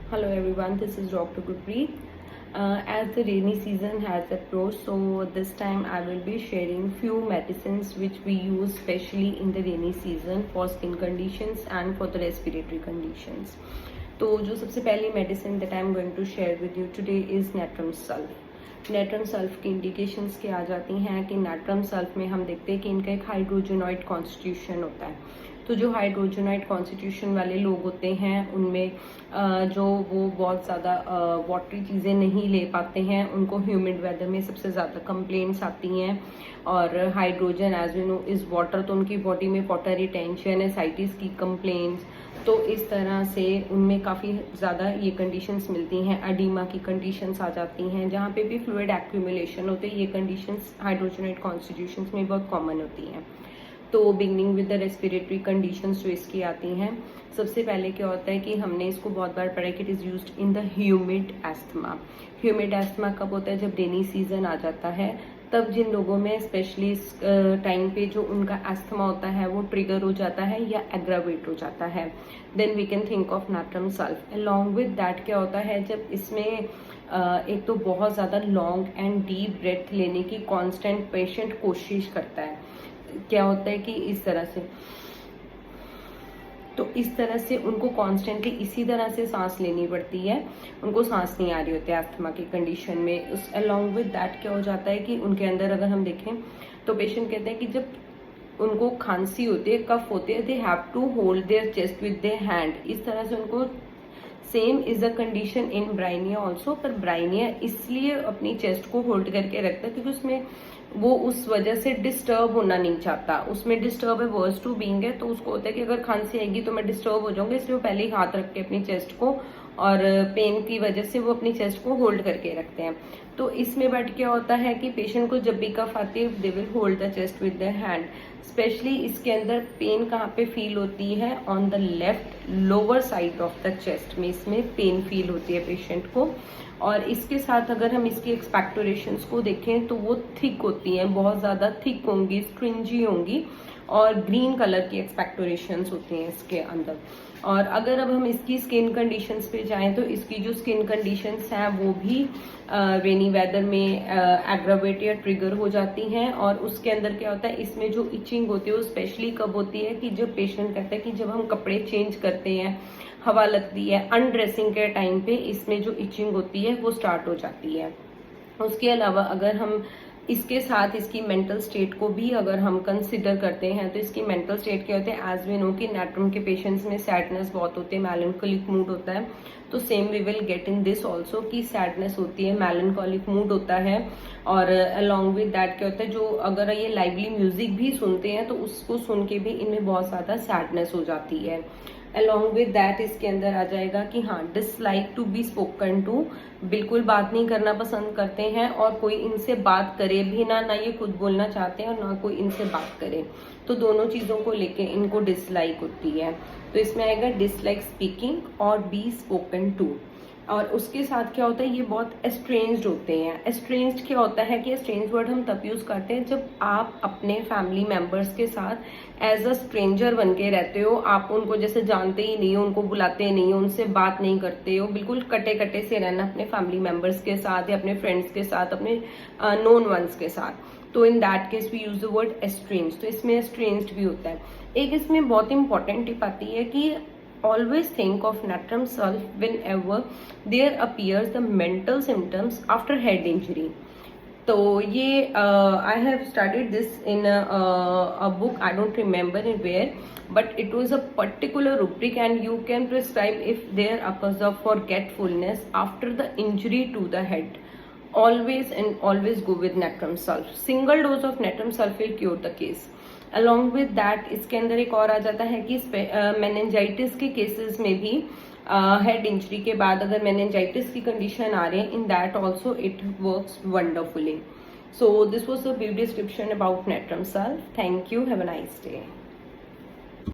Hello everyone, this is Dr. Gurpreet. As the rainy season has approached, so this time I will be sharing few medicines which we use specially in the rainy season for skin conditions and for the respiratory conditions. तो जो सबसे पहली medicine that I am going to share with you today is natrum sulph. Natrum sulph की indications क्या आ जाती हैं कि नेट्रम सल्फ में हम देखते हैं कि इनका एक हाइड्रोजनॉइड कॉन्स्टिट्यूशन होता है। तो जो हाइड्रोजनाइड कॉन्स्टिट्यूशन वाले लोग होते हैं उनमें जो वो बहुत ज़्यादा वाटरी चीज़ें नहीं ले पाते हैं, उनको ह्यूमिड वेदर में सबसे ज़्यादा कंप्लेंट्स आती हैं। और hydrogen as we know is water, तो उनकी बॉडी में वाटर रिटेंशन, एसाइटिस की कंप्लेंट्स, तो इस तरह से उनमें काफ़ी ज़्यादा ये कंडीशंस मिलती हैं। एडिमा की कंडीशंस आ जाती हैं, जहाँ पे भी फ्लूइड एक्यूमुलेशन होते हैं। ये कंडीशंस हाइड्रोजनाइड कॉन्स्टिट्यूशंस में बहुत कॉमन होती हैं। तो beginning with the respiratory conditions जो इसकी आती हैं, सबसे पहले क्या होता है कि हमने इसको बहुत बार पढ़ा है कि it is used in the humid asthma. Humid asthma कब होता है? जब रेनी सीजन आ जाता है, तब जिन लोगों में स्पेशली इस टाइम पे जो उनका एस्थमा होता है वो ट्रिगर हो जाता है या एग्रावेट हो जाता है, then we can think of natrum sulph. Along with that क्या होता है, जब इसमें एक तो बहुत ज़्यादा लॉन्ग एंड डीप ब्रेथ लेने की कॉन्स्टेंट पेशेंट कोशिश करता है। क्या होता है कि इस तरह से उनको कॉन्स्टेंटली इसी तरह से सांस लेनी पड़ती है, उनको सांस नहीं आ रही होती है अस्थमा की कंडीशन में। उस अलॉन्ग विद दैट क्या हो जाता है कि उनके अंदर अगर हम देखें तो पेशेंट कहते हैं कि जब उनको खांसी होती है, कफ होती है, they have to hold their chest with their hand. इस तरह से उनको same is a condition in bryonia also, पर ब्राइनिया इसलिए अपनी चेस्ट को होल्ड करके रखता है क्योंकि उसमें वो उस वजह से डिस्टर्ब होना नहीं चाहता। उसमें डिस्टर्ब है, वर्स टू बीइंग है, तो उसको होता है कि अगर खांसी आएगी तो मैं डिस्टर्ब हो जाऊंगा, इसलिए वो पहले ही हाथ रख के अपनी चेस्ट को, और पेन की वजह से वो अपनी चेस्ट को होल्ड करके रखते हैं। तो इसमें बट क्या होता है कि पेशेंट को जब भी कफ आती है, they will hold the chest with the hand. Specially इसके अंदर पेन कहाँ पे फील होती है? On the left lower side of the chest में इसमें पेन फील होती है पेशेंट को। और इसके साथ अगर हम इसकी एक्सपेक्टोरेशंस को देखें तो वो थिक होती हैं, बहुत ज़्यादा थिक होंगी, स्ट्रिंजी होंगी, और ग्रीन कलर की एक्सपेक्टोरेशंस होती हैं इसके अंदर। और अगर अब हम इसकी स्किन कंडीशंस पे जाएं तो इसकी जो स्किन कंडीशंस हैं वो भी रेनी वेदर में एग्रावेट या ट्रिगर हो जाती हैं। और उसके अंदर क्या होता है, इसमें जो इचिंग होती है वो स्पेशली कब होती है कि जब पेशेंट कहता है कि जब हम कपड़े चेंज करते हैं, हवा लगती है, अनड्रेसिंग के टाइम पे इसमें जो इचिंग होती है वो स्टार्ट हो जाती है। उसके अलावा अगर हम इसके साथ इसकी मेंटल स्टेट को भी अगर हम कंसिडर करते हैं तो इसकी मेंटल स्टेट क्या होते हैं? एज वी नो कि नेट्रम के पेशेंट्स में सैडनेस बहुत होते हैं, मेलनकोलिक मूड होता है, तो same we will get in this also कि सैडनेस होती है, मेलनकोलिक मूड होता है। और अलॉन्ग विद दैट क्या होता है, जो अगर ये लाइवली म्यूजिक भी सुनते हैं तो उसको सुन के भी इनमें बहुत ज़्यादा सैडनेस हो जाती है। अलॉन्ग विद दैट इसके अंदर आ जाएगा कि हाँ, dislike to be spoken to, बिल्कुल बात नहीं करना पसंद करते हैं, और कोई इनसे बात करे भी ना ये खुद बोलना चाहते हैं और ना कोई इनसे बात करे, तो दोनों चीज़ों को लेके इनको डिसलाइक होती है। तो इसमें आएगा डिसलाइक स्पीकिंग और बी स्पोकन टू। और उसके साथ क्या होता है, ये बहुत एस्ट्रेंज्ड होते हैं। एस्ट्रेंज्ड क्या होता है कि एस्ट्रेंज्ड वर्ड हम तब यूज करते हैं जब आप अपने फैमिली मेंबर्स के साथ एज अ स्ट्रेंजर बन के रहते हो, आप उनको जैसे जानते ही नहीं हो, उनको बुलाते नहीं हो, उनसे बात नहीं करते हो, बिल्कुल कटे कटे से रहना अपने फैमिली मेंबर्स के साथ या अपने फ्रेंड्स के साथ, अपने नोन वंस के साथ। तो in that case we use the word estranged. तो इसमें एस्ट्रेंज्ड भी होता है। एक इसमें बहुत इंपॉर्टेंट टिप आती है कि always think of natrum sulph whenever there appears the mental symptoms after head injury. तो ये I have studied this in a book, I don't remember it where, but it was a particular rubric and you can prescribe if there occurs a forgetfulness after the injury to the head. Always and always go with natrum sulph. Single dose of natrum sulph will cure the case. Along with that इसके अंदर एक और आ जाता है कि meningitis के cases में भी हेड इंजरी के बाद अगर मेनिंजाइटिस की कंडीशन आ रही है, in that also it works wonderfully. So this was a brief description about natrum sulph. Thank you, have a nice day.